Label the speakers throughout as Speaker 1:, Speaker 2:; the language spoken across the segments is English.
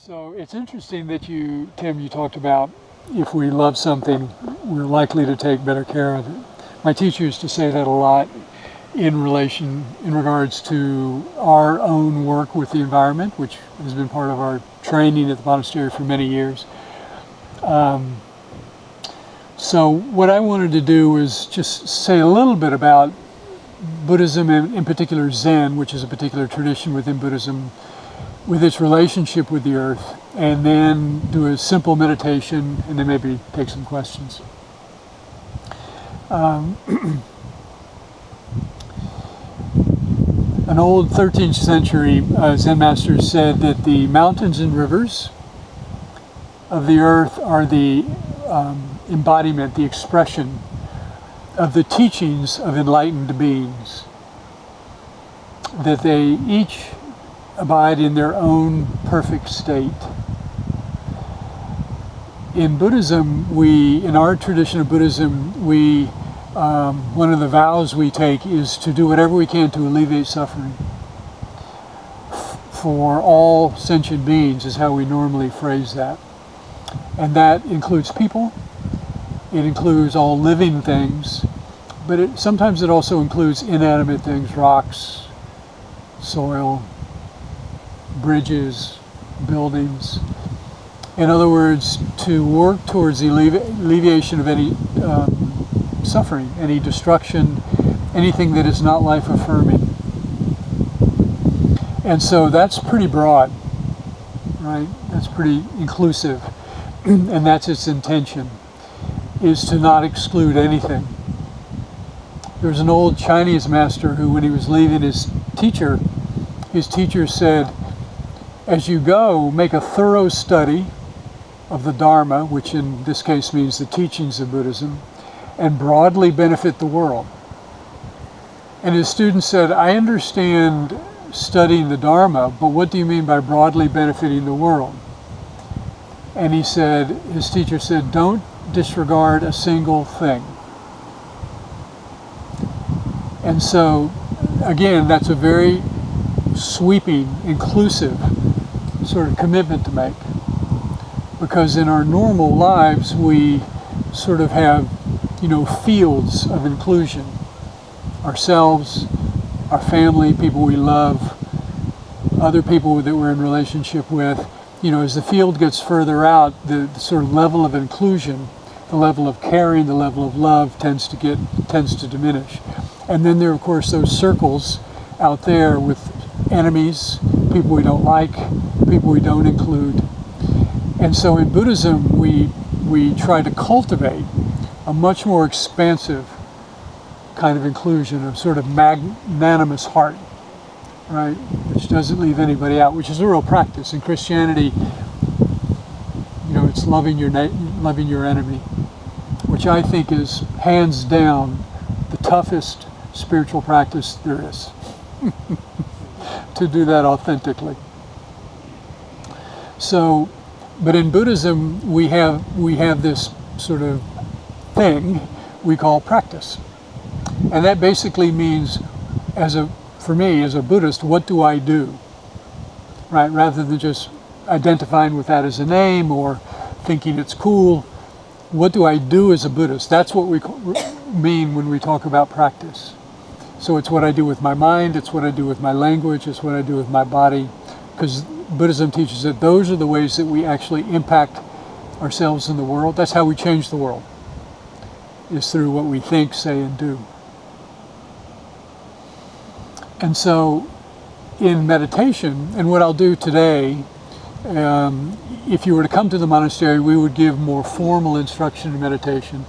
Speaker 1: So it's interesting that Tim, you talked about if we love something, we're likely to take better care of it. My teacher used to say that a lot in regards to our own work with the environment, which has been part of our training at the monastery for many years. So what I wanted to do was just say a little bit about Buddhism, and in particular Zen, which is a particular tradition within Buddhism, with its relationship with the earth, and then do a simple meditation, and then maybe take some questions. An old 13th century Zen master said that the mountains and rivers of the earth are the embodiment, the expression of the teachings of enlightened beings. That they each abide in their own perfect state. In Buddhism, in our tradition of Buddhism, one of the vows we take is to do whatever we can to alleviate suffering for all sentient beings, is how we normally phrase that. And that includes people, it includes all living things, but sometimes it also includes inanimate things, rocks, soil, bridges, buildings. In other words, to work towards the alleviation of any suffering, any destruction, anything that is not life-affirming. And so that's pretty broad, right? That's pretty inclusive. And that's its intention, is to not exclude anything. There was an old Chinese master who, when he was leaving his teacher said, as you go, make a thorough study of the Dharma, which in this case means the teachings of Buddhism, and broadly benefit the world. And his student said, I understand studying the Dharma, but what do you mean by broadly benefiting the world? And his teacher said, don't disregard a single thing. And so, again, that's a very sweeping, inclusive sort of commitment to make. Because in our normal lives, we sort of have, fields of inclusion. Ourselves, our family, people we love, other people that we're in relationship with. As the field gets further out, the sort of level of inclusion, the level of caring, the level of love tends to diminish. And then there are, of course, those circles out there with enemies, people we don't like, people we don't include. And so in Buddhism, we try to cultivate a much more expansive kind of inclusion, of sort of magnanimous heart, right? Which doesn't leave anybody out, which is a real practice. In Christianity, it's loving your enemy, which I think is hands down the toughest spiritual practice there is. To do that authentically. So, but in Buddhism, we have this sort of thing we call practice. And that basically means, for me, as a Buddhist, what do I do? Right? Rather than just identifying with that as a name or thinking it's cool, what do I do as a Buddhist? That's what we mean when we talk about practice. So it's what I do with my mind, it's what I do with my language, it's what I do with my body, because Buddhism teaches that those are the ways that we actually impact ourselves in the world. That's how we change the world, is through what we think, say, and do. And so in meditation, and what I'll do today, if you were to come to the monastery, we would give more formal instruction in meditation,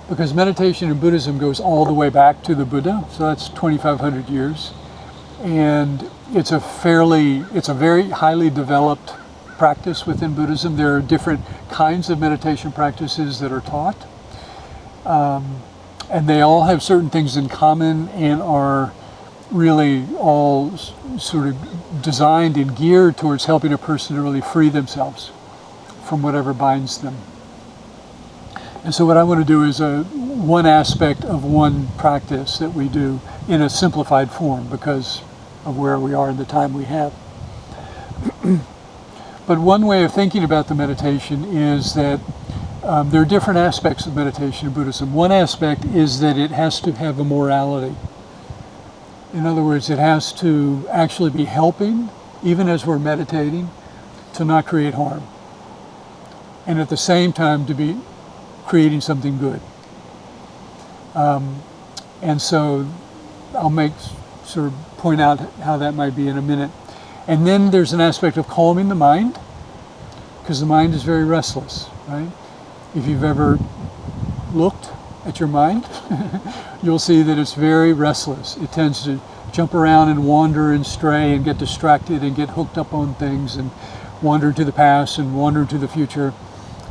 Speaker 1: because meditation in Buddhism goes all the way back to the Buddha, so that's 2,500 years. And it's a very highly developed practice within Buddhism. There are different kinds of meditation practices that are taught. And they all have certain things in common and are really all sort of designed and geared towards helping a person to really free themselves from whatever binds them. And so what I want to do is one aspect of one practice that we do in a simplified form because of where we are and the time we have. But one way of thinking about the meditation is that there are different aspects of meditation in Buddhism. One aspect is that it has to have a morality. In other words, it has to actually be helping, even as we're meditating, to not create harm. And at the same time to be creating something good. And so I'll sort of point out how that might be in a minute. And then there's an aspect of calming the mind, because the mind is very restless, right? If you've ever looked at your mind, you'll see that it's very restless. It tends to jump around and wander and stray and get distracted and get hooked up on things and wander to the past and wander to the future.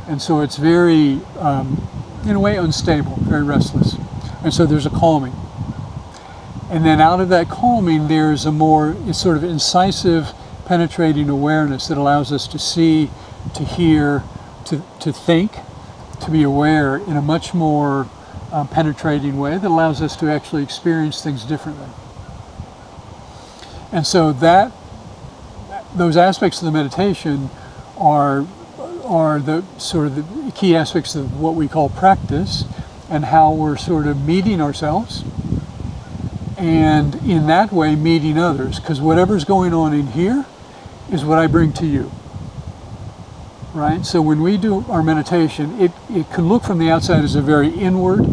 Speaker 1: And so it's very, in a way, unstable, very restless. And so there's a calming. And then out of that calming, there's a more sort of incisive, penetrating awareness that allows us to see, to hear, to think, to be aware in a much more penetrating way that allows us to actually experience things differently. And so those aspects of the meditation are the sort of the key aspects of what we call practice, and how we're sort of meeting ourselves, and in that way meeting others, because whatever's going on in here is what I bring to you, right? So when we do our meditation, it can look from the outside as a very inward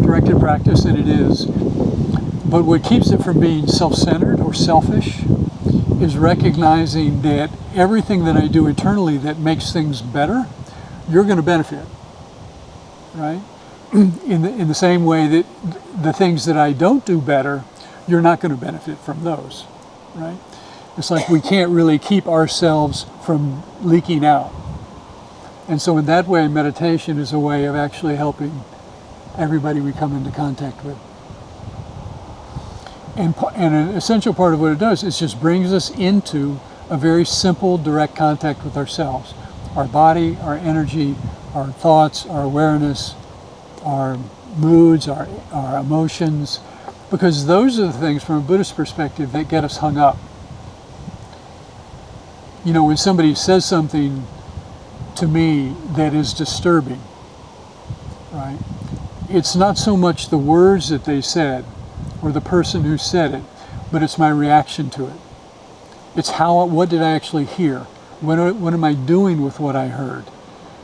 Speaker 1: directed practice, and it is, but what keeps it from being self-centered or selfish is recognizing that everything that I do internally that makes things better, you're going to benefit, right? In the same way that the things that I don't do better, you're not going to benefit from those, right? It's like we can't really keep ourselves from leaking out. And so in that way, meditation is a way of actually helping everybody we come into contact with. And an essential part of what it does is just brings us into a very simple, direct contact with ourselves. Our body, our energy, our thoughts, our awareness, our moods, our emotions, because those are the things from a Buddhist perspective that get us hung up. You know, when somebody says something to me that is disturbing, right? It's not so much the words that they said or the person who said it, but it's my reaction to it. It's what did I actually hear? What am I doing with what I heard?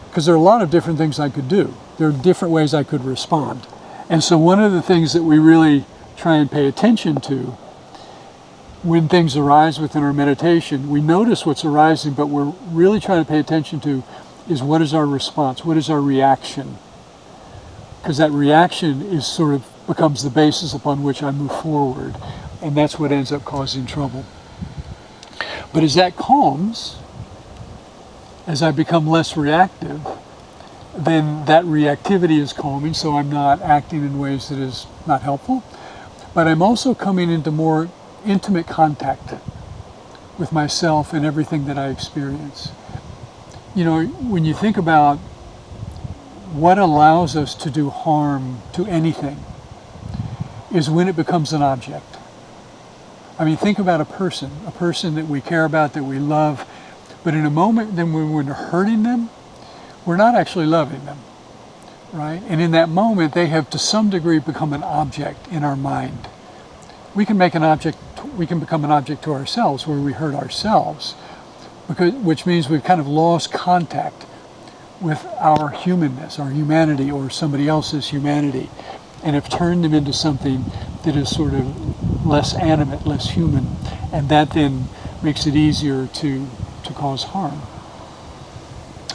Speaker 1: Because there are a lot of different things I could do. There are different ways I could respond. And so one of the things that we really try and pay attention to when things arise within our meditation, we notice what's arising, but we're really trying to pay attention to is what is our response? What is our reaction? Because that reaction is sort of becomes the basis upon which I move forward. And that's what ends up causing trouble. But as that calms, as I become less reactive, then that reactivity is calming, so I'm not acting in ways that is not helpful. But I'm also coming into more intimate contact with myself and everything that I experience. You know, when you think about what allows us to do harm to anything, is when it becomes an object. I mean, think about a person that we care about, that we love, but in a moment then when we're hurting them, we're not actually loving them, right? And in that moment, they have to some degree become an object in our mind. We can become an object to ourselves where we hurt ourselves, which means we've kind of lost contact with our humanness, our humanity, or somebody else's humanity, and have turned them into something that is sort of less animate, less human, and that then makes it easier to cause harm.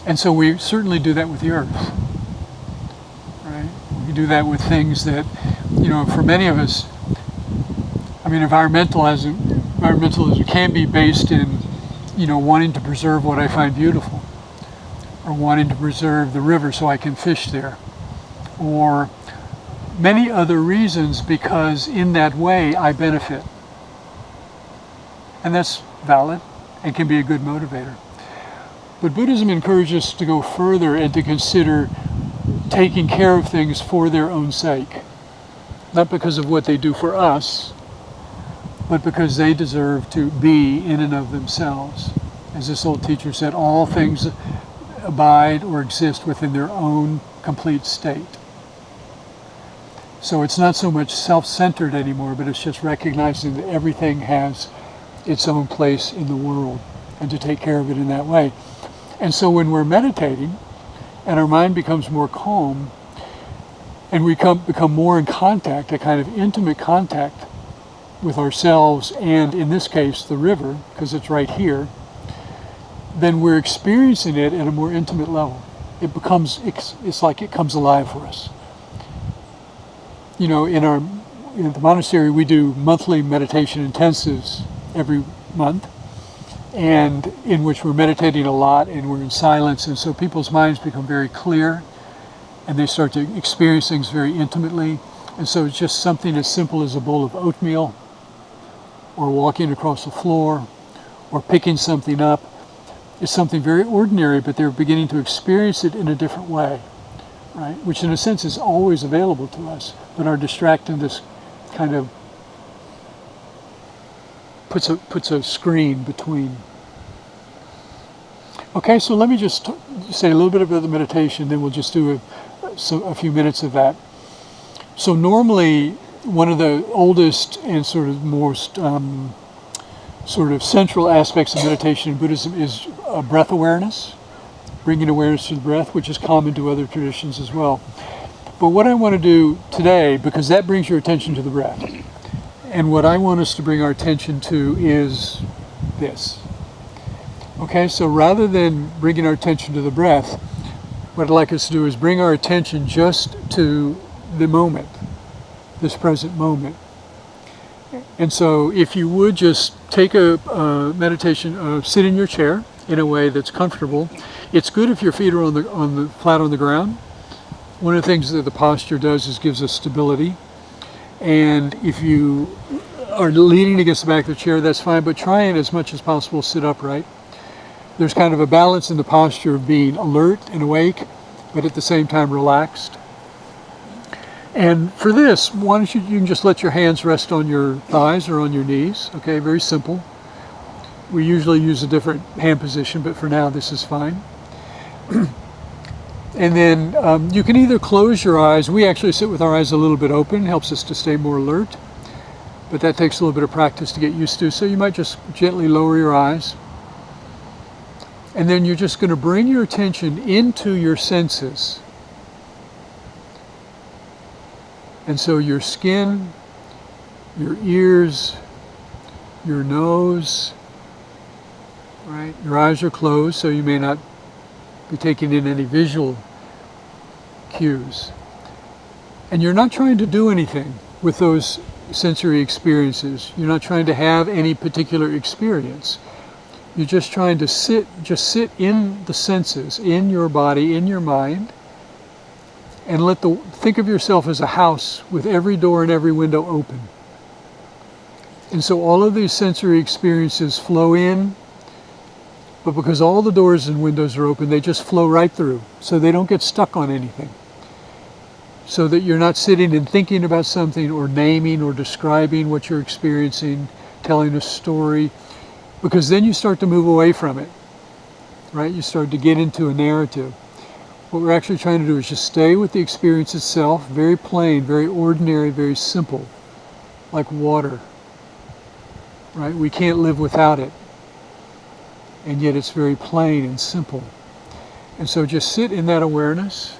Speaker 1: And so we certainly do that with the earth, right? We do that with things that, you know, for many of us, I mean, environmentalism can be based in, you know, wanting to preserve what I find beautiful, or wanting to preserve the river so I can fish there, or many other reasons, because in that way I benefit. And that's valid and can be a good motivator. But Buddhism encourages us to go further and to consider taking care of things for their own sake. Not because of what they do for us, but because they deserve to be in and of themselves. As this old teacher said, all things abide or exist within their own complete state. So it's not so much self-centered anymore, but it's just recognizing that everything has its own place in the world and to take care of it in that way. And so when we're meditating and our mind becomes more calm and we become more in contact, a kind of intimate contact with ourselves and, in this case, the river, because it's right here, then we're experiencing it at a more intimate level. It's like it comes alive for us. You know, in the monastery, we do monthly meditation intensives every month, and in which we're meditating a lot and we're in silence, and so people's minds become very clear and they start to experience things very intimately. And so it's just something as simple as a bowl of oatmeal, or walking across the floor, or picking something up. It's something very ordinary, but they're beginning to experience it in a different way, right? Which in a sense is always available to us, but our distractedness kind of puts a screen between. Okay, so let me just say a little bit about the meditation, then we'll just do a few minutes of that. So normally, one of the oldest and sort of most sort of central aspects of meditation in Buddhism is breath awareness, bringing awareness to the breath, which is common to other traditions as well. But what I want to do today, because that brings your attention to the breath, and what I want us to bring our attention to is this. Okay, so rather than bringing our attention to the breath, what I'd like us to do is bring our attention just to the moment, this present moment. And so if you would just take a meditation, sit in your chair in a way that's comfortable. It's good if your feet are flat on the ground. One of the things that the posture does is gives us stability. And if you are leaning against the back of the chair, that's fine, but try and as much as possible sit upright. There's kind of a balance in the posture of being alert and awake, but at the same time relaxed. And for this, why don't you can just let your hands rest on your thighs or on your knees. Okay, very simple. We usually use a different hand position, but for now this is fine. And then you can either close your eyes. We actually sit with our eyes a little bit open, helps us to stay more alert, but that takes a little bit of practice to get used to. So you might just gently lower your eyes. And then you're just going to bring your attention into your senses. And so your skin, your ears, your nose, right? Your eyes are closed, so you may not be taking in any visual cues. And you're not trying to do anything with those sensory experiences. You're not trying to have any particular experience. You're just trying to sit in the senses, in your body, in your mind, and think of yourself as a house with every door and every window open. And so all of these sensory experiences flow in, but because all the doors and windows are open, they just flow right through, so they don't get stuck on anything. So that you're not sitting and thinking about something or naming or describing what you're experiencing, telling a story, because then you start to move away from it, right? You start to get into a narrative. What we're actually trying to do is just stay with the experience itself, very plain, very ordinary, very simple, like water, right? We can't live without it, and yet it's very plain and simple. And so just sit in that awareness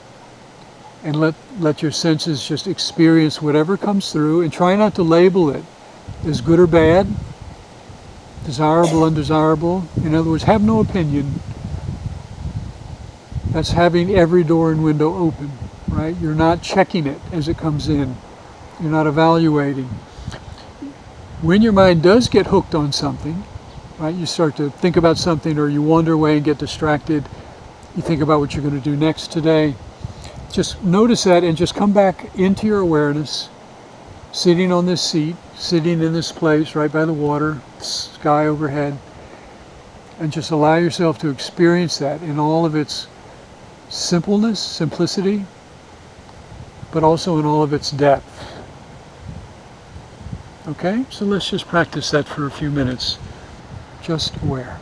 Speaker 1: and let your senses just experience whatever comes through, and try not to label it as good or bad, desirable, undesirable. In other words, have no opinion. That's having every door and window open, right? You're not checking it as it comes in. You're not evaluating. When your mind does get hooked on something, right? You start to think about something, or you wander away and get distracted. You think about what you're going to do next today. Just notice that and just come back into your awareness, sitting on this seat, sitting in this place right by the water, sky overhead, and just allow yourself to experience that in all of its simpleness, simplicity, but also in all of its depth. Okay, so let's just practice that for a few minutes. Just aware.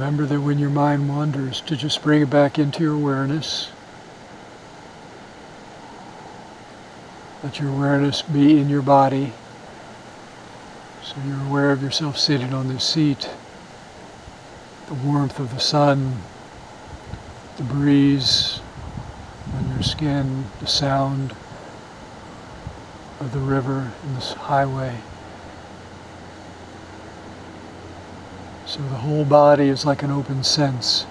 Speaker 1: Remember that when your mind wanders, to just bring it back into your awareness. Let your awareness be in your body. So you're aware of yourself sitting on this seat, the warmth of the sun, the breeze on your skin, the sound of the river and this highway. So the whole body is like an open sense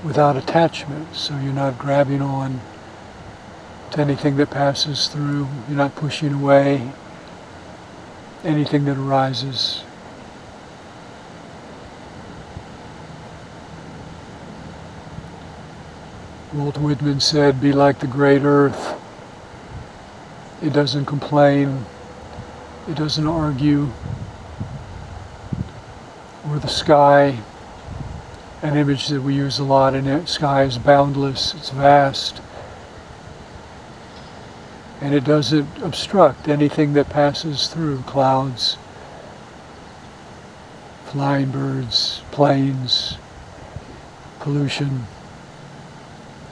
Speaker 1: without attachment. So you're not grabbing on to anything that passes through. You're not pushing away anything that arises. Walt Whitman said, be like the great earth. It doesn't complain. It doesn't argue. Or the sky, an image that we use a lot in it. Sky is boundless, it's vast. And it doesn't obstruct anything that passes through. Clouds, flying birds, planes, pollution.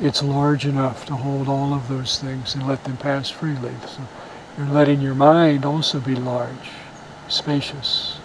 Speaker 1: It's large enough to hold all of those things and let them pass freely. So you're letting your mind also be large, spacious.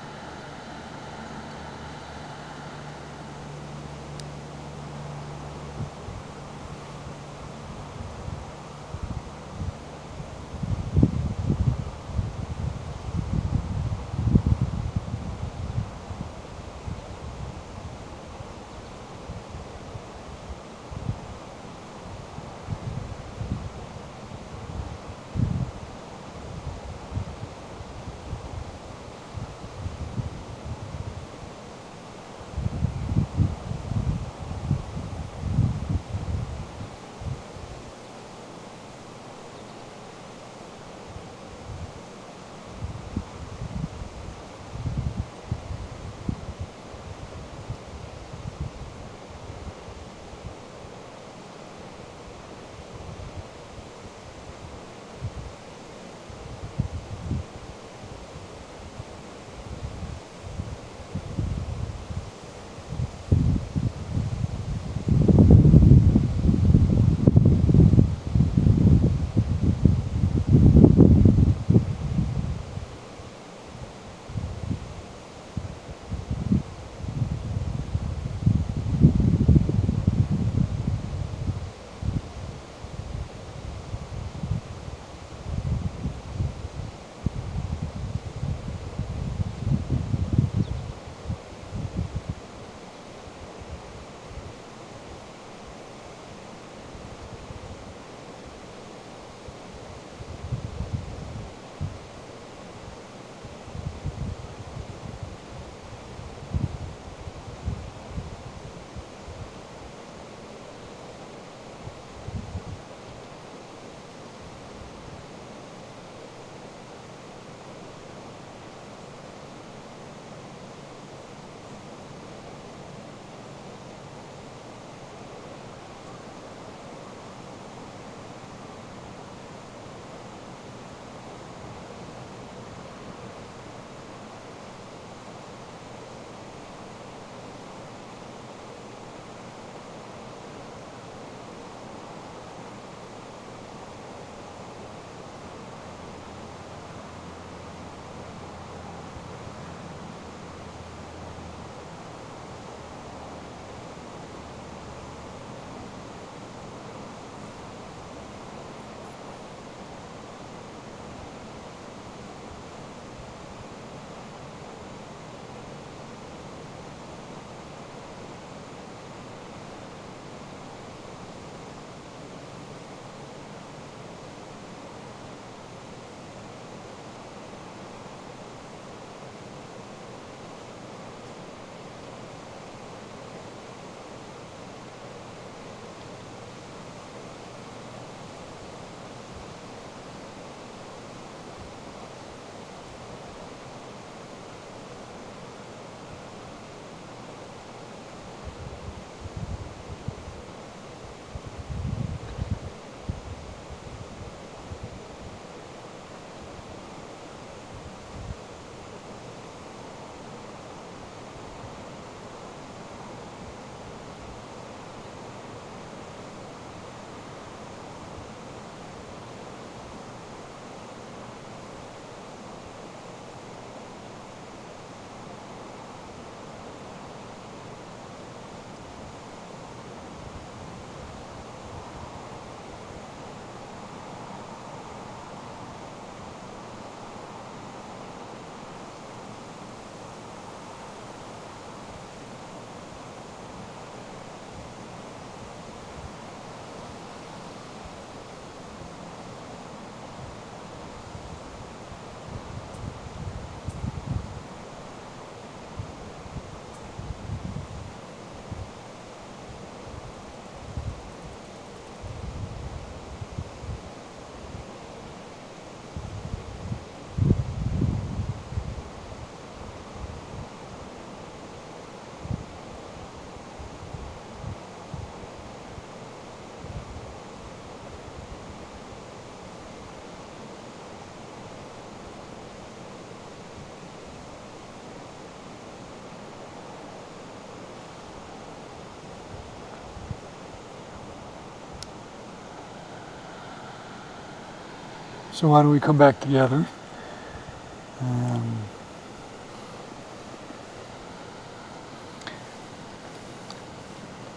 Speaker 1: So why don't we come back together?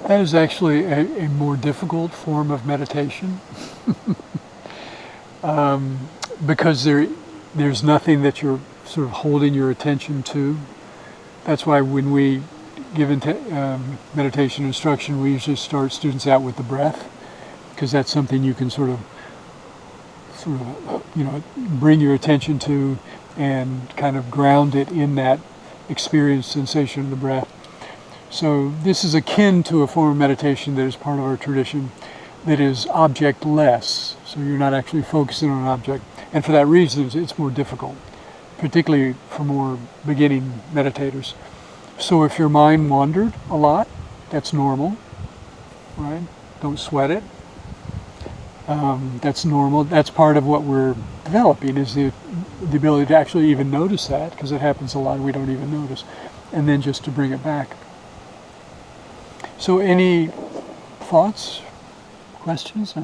Speaker 1: That is actually a more difficult form of meditation because there's nothing that you're sort of holding your attention to. That's why when we give meditation instruction, we usually start students out with the breath, because that's something you can sort of bring your attention to and kind of ground it in that experience, sensation of the breath. So this is akin to a form of meditation that is part of our tradition that is object-less. So you're not actually focusing on an object. And for that reason, it's more difficult, particularly for more beginning meditators. So if your mind wandered a lot, that's normal, right? Don't sweat it. That's normal. That's part of what we're developing, is the ability to actually even notice that, because it happens a lot and we don't even notice. And then just to bring it back. So any thoughts, questions?